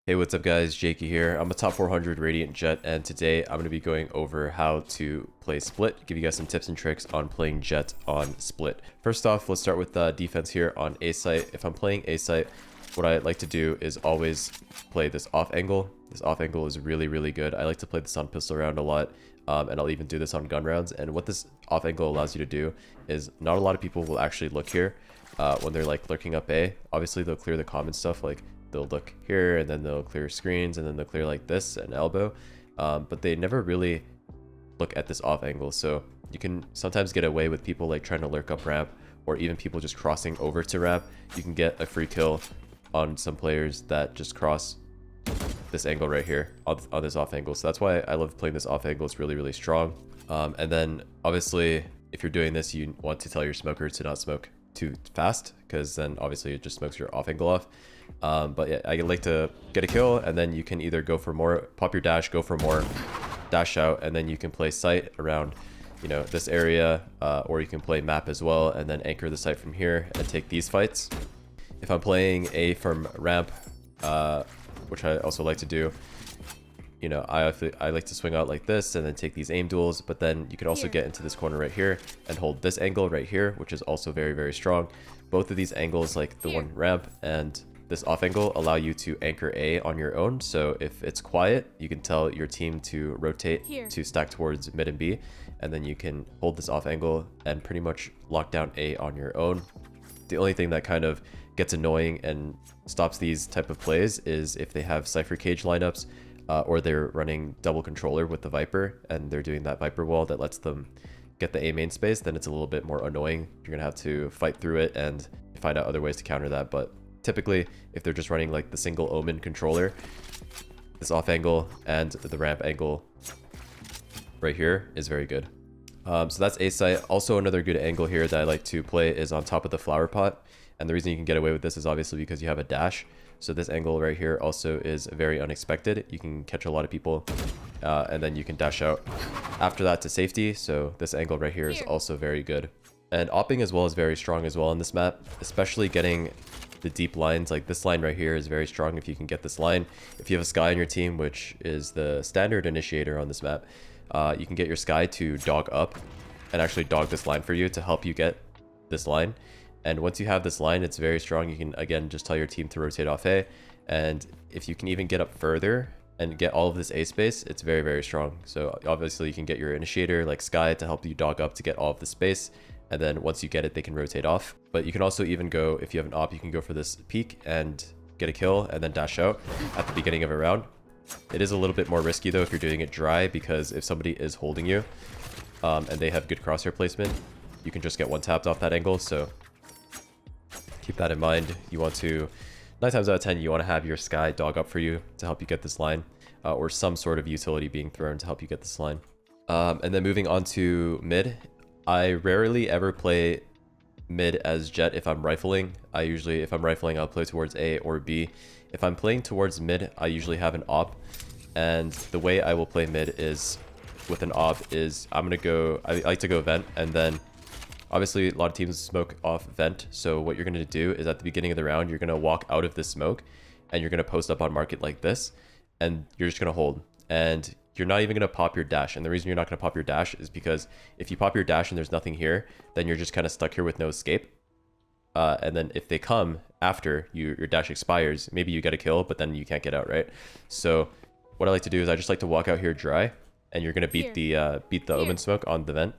Hey, what's up guys, Jaeky here. I'm a top 400 Radiant Jett, and today I'm going to be going over how to play Split, give you guys some tips and tricks on playing Jett on Split. First off, let's start with defense here on A site. If I'm playing A site, what I like to do is always play this off angle. This off angle is really good. I like to play this on pistol round a lot, and I'll even do this on gun rounds. And what this off angle allows you to do is not a lot of people will actually look here when they're like lurking up A. Obviously, they'll clear the common stuff, like they'll look here and then they'll clear screens and then they'll clear like this and elbow, but they never really look at this off angle. So you can sometimes get away with people like trying to lurk up ramp, or even people just crossing over to ramp. You can get a free kill on some players that just cross this angle right here on this off angle. So that's why I love playing this off angle. It's really strong. And then obviously if you're doing this, you want to tell your smoker to not smoke too fast, because then obviously it just smokes your off angle off. But yeah, I like to get a kill, and then you can either go for more, pop your dash, go for more, dash out, and then you can play sight around, you know, this area, or you can play map as well, and then anchor the site from here and take these fights. If I'm playing A from ramp, which I also like to do, you know, I like to swing out like this and then take these aim duels, but then you can also get into this corner right here and hold this angle right here, which is also very strong. Both of these angles, like the one ramp and this off angle, allow you to anchor A on your own. So if it's quiet, you can tell your team to rotate to stack towards mid and B, and then you can hold this off angle and pretty much lock down A on your own. The only thing that kind of gets annoying and stops these type of plays is if they have Cypher Cage lineups, or they're running double controller with the Viper and they're doing that Viper wall that lets them get the A main space. Then it's a little bit more annoying. You're gonna have to fight through it and find out other ways to counter that. But typically, if they're just running like the single Omen controller, this off angle and the ramp angle right here is very good. So that's A site. Also, another good angle here that I like to play is on top of the flower pot. And the reason you can get away with this is obviously because you have a dash. So this angle right here also is very unexpected. You can catch a lot of people, and then you can dash out after that to safety. So this angle right here is also very good. And opping as well is very strong as well on this map, especially getting the deep lines. Like this line right here is very strong if you can get this line. If you have a Skye on your team, which is the standard initiator on this map, you can get your Skye to dog up and actually dog this line for you to help you get this line. And once you have this line, it's very strong. You can, again, just tell your team to rotate off A. And if you can even get up further and get all of this A space, it's very strong. So obviously you can get your initiator like Skye to help you dog up to get all of the space. And then once you get it, they can rotate off. But you can also even go, if you have an op, you can go for this peek and get a kill and then dash out at the beginning of a round. It is a little bit more risky though if you're doing it dry, because if somebody is holding you and they have good crosshair placement, you can just get one tapped off that angle. So keep that in mind. You want to, 9 times out of 10, you want to have your Skye dog up for you to help you get this line, or some sort of utility being thrown to help you get this line. And then moving on to mid, I rarely ever play mid as Jett if I'm rifling. I usually, if I'm rifling, I'll play towards A or B. If I'm playing towards mid, I usually have an op, and the way I will play mid is with an op is I like to go vent, and then obviously a lot of teams smoke off vent. So what you're going to do is at the beginning of the round, you're going to walk out of this smoke and you're going to post up on market like this, and you're just going to hold, and you're not even going to pop your dash. And the reason you're not going to pop your dash is because if you pop your dash and there's nothing here, then you're just kind of stuck here with no escape. And then if they come after your dash expires, maybe you get a kill, but then you can't get out, right? So what I like to do is I just like to walk out here dry, and you're going to beat the Omen smoke on the vent.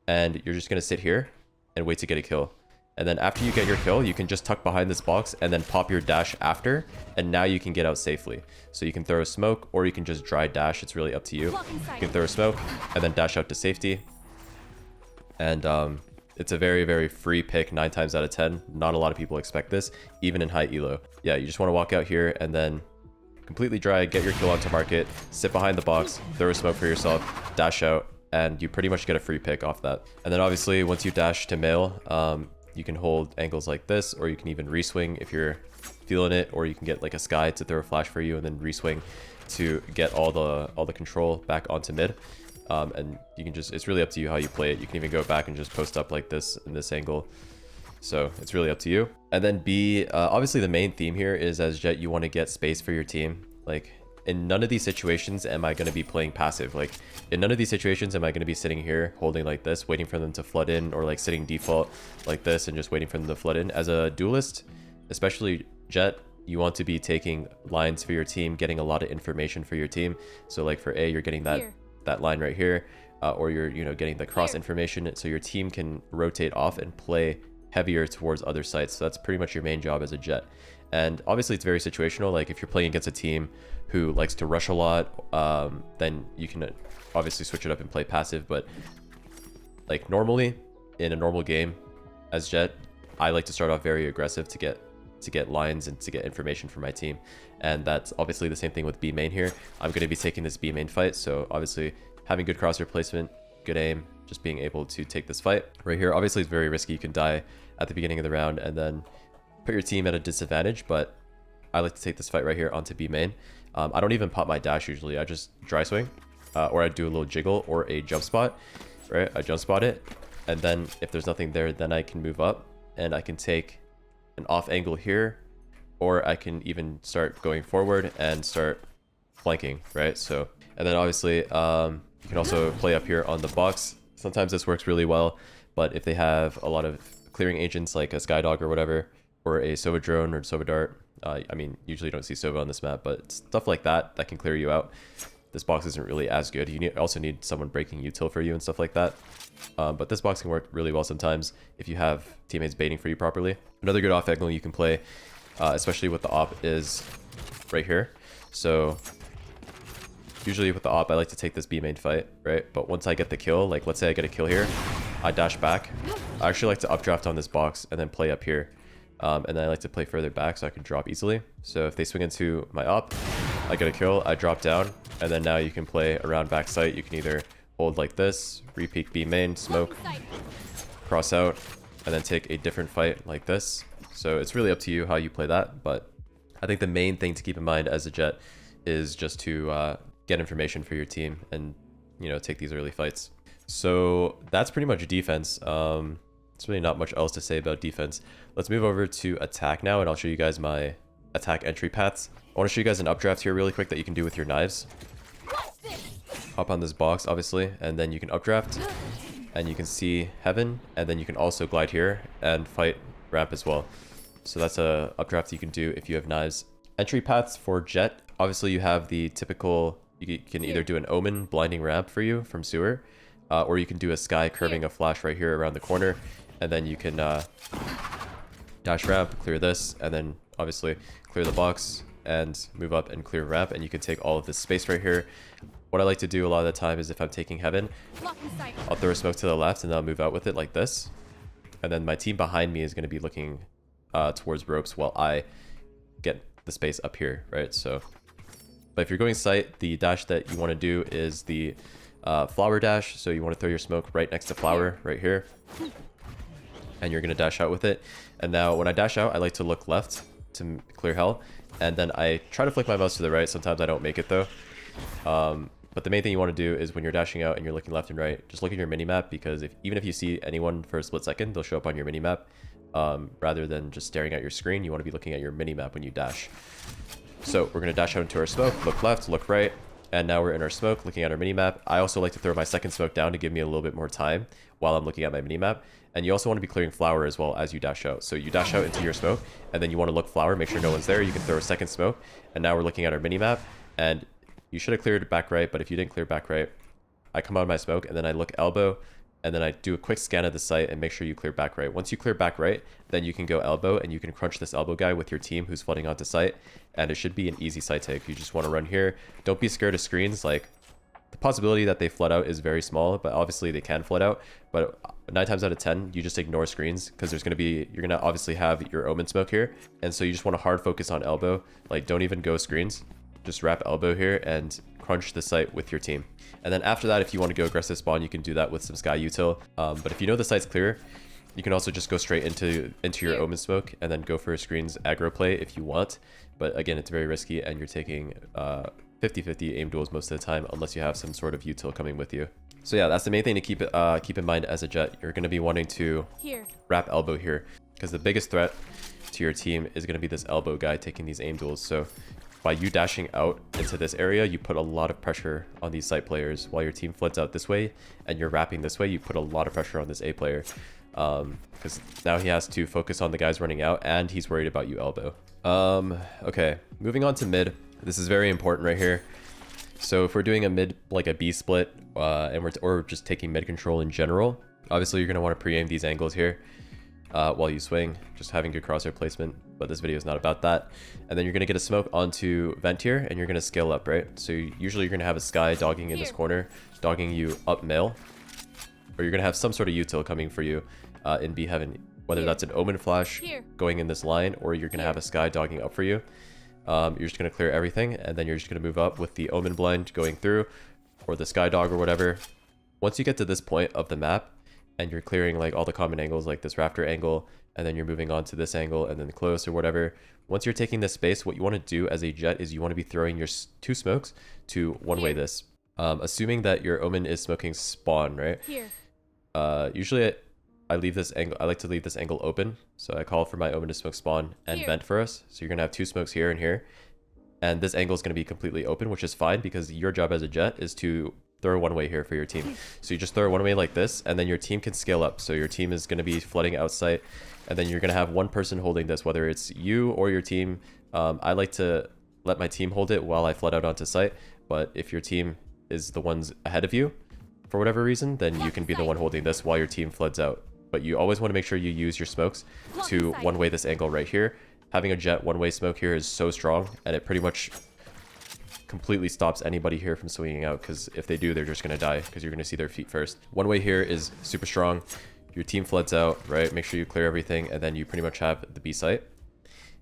And you're just going to sit here and wait to get a kill. And then after you get your kill, you can just tuck behind this box and then pop your dash after. And now you can get out safely. So you can throw a smoke, or you can just dry dash. It's really up to you. You can throw a smoke and then dash out to safety. And it's a very free pick 9 times out of 10. Not a lot of people expect this, even in high elo. Yeah, you just want to walk out here and then completely dry, get your kill onto market, sit behind the box, throw a smoke for yourself, dash out, and you pretty much get a free pick off that. And then obviously once you dash to mail, you can hold angles like this, or you can even reswing if you're feeling it, or you can get like a Skye to throw a flash for you and then reswing to get all the control back onto mid. And you can just, it's really up to you how you play it. You can even go back and just post up like this in this angle. So it's really up to you. And then B, obviously the main theme here is as Jett, you want to get space for your team. Like, in none of these situations am I going to be playing passive. Like, in none of these situations am I going to be sitting here holding like this, waiting for them to flood in, or like sitting default like this and just waiting for them to flood in. As a duelist, especially Jett, you want to be taking lines for your team, getting a lot of information for your team. So like for A, you're getting that line right here, or you're, you know, getting the cross information, so your team can rotate off and play heavier towards other sites. So that's pretty much your main job as a Jett. And obviously it's very situational. Like if you're playing against a team who likes to rush a lot, then you can obviously switch it up and play passive. But like normally in a normal game as Jett, I like to start off very aggressive to get lines and to get information for my team. And that's obviously the same thing with B main here. I'm going to be taking this B main fight, so obviously having good crosshair placement, good aim, just being able to take this fight right here. Obviously it's very risky. You can die at the beginning of the round and then put your team at a disadvantage, but I like to take this fight right here onto B main. I don't even pop my dash usually. I just dry swing, or I do a little jiggle or a jump spot, right? I jump spot it, and then if there's nothing there, then I can move up and I can take an off angle here, or I can even start going forward and start flanking, right? So, and then obviously you can also play up here on the box. Sometimes this works really well, but if they have a lot of clearing agents like a Skydog or whatever, or a Sova drone or Sova dart, I mean, usually you don't see Sova on this map, but stuff like that can clear you out. This box isn't really as good. You also need someone breaking util for you and stuff like that. But this box can work really well sometimes if you have teammates baiting for you properly. Another good off angle you can play, especially with the op, is right here. So usually with the op, I like to take this B main fight, right? But once I get the kill, like let's say I get a kill here, I dash back. I actually like to updraft on this box and then play up here. And then I like to play further back so I can drop easily. So if they swing into my op, I get a kill, I drop down, and then now you can play around back sight. You can either hold like this, re-peek B main, smoke, cross out, and then take a different fight like this. So it's really up to you how you play that, but I think the main thing to keep in mind as a Jett is just to get information for your team and, you know, take these early fights. So that's pretty much defense. There's really not much else to say about defense. Let's move over to attack now, and I'll show you guys my attack entry paths. I want to show you guys an updraft here really quick that you can do with your knives. Hop on this box, obviously, and then you can updraft, and you can see heaven, and then you can also glide here and fight ramp as well. So that's a updraft you can do if you have knives. Entry paths for Jett, obviously you have the typical, you can either do an omen blinding ramp for you from sewer, or you can do a sky curving a flash right here around the corner, and then you can dash ramp, clear this, and then obviously clear the box and move up and clear ramp, and you can take all of this space right here. What I like to do a lot of the time is if I'm taking heaven, I'll throw a smoke to the left and then I'll move out with it like this, and then my team behind me is going to be looking towards ropes while I get the space up here, right? So, but if you're going sight, the dash that you want to do is the flower dash. So you want to throw your smoke right next to flower right here, and you're going to dash out with it. And now when I dash out, I like to look left to clear hell, and then I try to flick my mouse to the right. Sometimes I don't make it though. But the main thing you want to do is when you're dashing out and you're looking left and right, just look at your minimap, because even if you see anyone for a split second, they'll show up on your minimap. Rather than just staring at your screen, you want to be looking at your minimap when you dash. So we're going to dash out into our smoke, look left, look right, and now we're in our smoke looking at our minimap. I also like to throw my second smoke down to give me a little bit more time while I'm looking at my minimap. And you also want to be clearing flower as well as you dash out. So you dash out into your smoke, and then you want to look flower, make sure no one's there. You can throw a second smoke, and now we're looking at our minimap, and you should have cleared back right, but if you didn't clear back right, I come out of my smoke, and then I look elbow, and then I do a quick scan of the site and make sure you clear back right. Once you clear back right, then you can go elbow, and you can crunch this elbow guy with your team who's flooding onto site, and it should be an easy site take. You just want to run here. Don't be scared of screens. Like, the possibility that they flood out is very small, but obviously they can flood out. But 9 times out of 10, you just ignore screens, because there's going to be, you're going to obviously have your omen smoke here, and so you just want to hard focus on elbow. Like, don't even go screens. Just wrap elbow here and crunch the site with your team. And then after that, if you want to go aggressive spawn, you can do that with some sky util. But if you know the site's clear, you can also just go straight into your omen smoke and then go for a screens aggro play if you want. But again, it's very risky, and you're taking 50-50 aim duels most of the time unless you have some sort of util coming with you. So yeah, that's the main thing to keep in mind as a Jett. You're going to be wanting to wrap elbow here, because the biggest threat to your team is going to be this elbow guy taking these aim duels. So by you dashing out into this area, you put a lot of pressure on these site players. While your team floods out this way and you're wrapping this way, you put a lot of pressure on this A player. Because now he has to focus on the guys running out and he's worried about you elbow. Okay, moving on to mid. This is very important right here. So if we're doing a mid, like a B split, and or just taking mid control in general, obviously you're going to want to pre-aim these angles here while you swing, just having good crosshair placement, but this video is not about that. And then you're going to get a smoke onto vent here, and you're going to scale up, right? So usually you're going to have a sky dogging in this corner, dogging you up male, or you're going to have some sort of util coming for you in B heaven, whether that's an omen flash going in this line, or you're going to have a sky dogging up for you. You're just going to clear everything, and then you're just going to move up with the omen blind going through, or the sky dog or whatever. Once you get to this point of the map, and you're clearing like all the common angles like this rafter angle, and then you're moving on to this angle and then close or whatever. Once you're taking this space, what you want to do as a Jett is you want to be throwing your 2 smokes to one-way this. Assuming that your omen is smoking spawn, right? Usually I leave this angle, I like to leave this angle open. So I call for my omen to smoke spawn and vent for us. So you're going to have 2 smokes here and here. And this angle is going to be completely open, which is fine because your job as a Jett is to throw one way here for your team. So you just throw one way like this, and then your team can scale up. So your team is going to be flooding outside, and then you're going to have one person holding this, whether it's you or your team. I like to let my team hold it while I flood out onto site, but if your team is the ones ahead of you for whatever reason, then you can be the one holding this while your team floods out. But you always want to make sure you use your smokes to one way this angle right here. Having a Jett one-way smoke here is so strong, and it pretty much completely stops anybody here from swinging out, because if they do, they're just going to die because you're going to see their feet first. One way here is super strong. Your team floods out, right? Make sure you clear everything, and then you pretty much have the B site.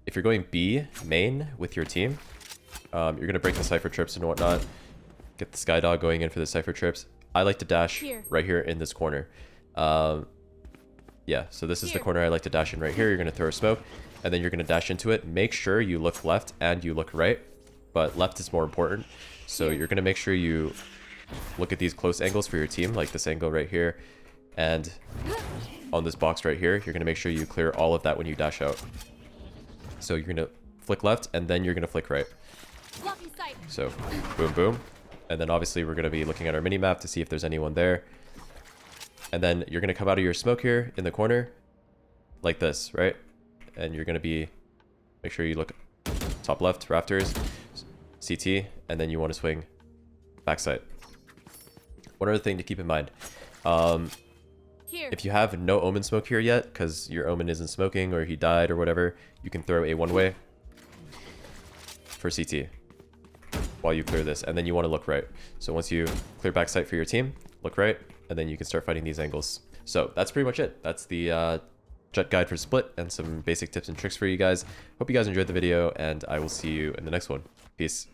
If you're going B main with your team, you're going to break the cypher trips and whatnot. Get the skydog going in for the cypher trips. I like to dash right here in this corner. Yeah, so this is the corner I like to dash in right here. You're going to throw a smoke, and then you're going to dash into it. Make sure you look left and you look right, but left is more important. So you're going to make sure you look at these close angles for your team, like this angle right here, and on this box right here. You're going to make sure you clear all of that when you dash out. So you're going to flick left, and then you're going to flick right. So boom, boom. And then obviously we're going to be looking at our mini map to see if there's anyone there. And then you're going to come out of your smoke here in the corner like this, right? And you're going to be, make sure you look top left, rafters, CT, and then you want to swing backside. One other thing to keep in mind, if you have no omen smoke here yet, because your omen isn't smoking or he died or whatever, you can throw a one-way for CT while you clear this, and then you want to look right. So once you clear backside for your team, look right, and then you can start fighting these angles. So that's pretty much it. That's the Jett guide for split and some basic tips and tricks for you guys. Hope you guys enjoyed the video, and I will see you in the next one. Peace.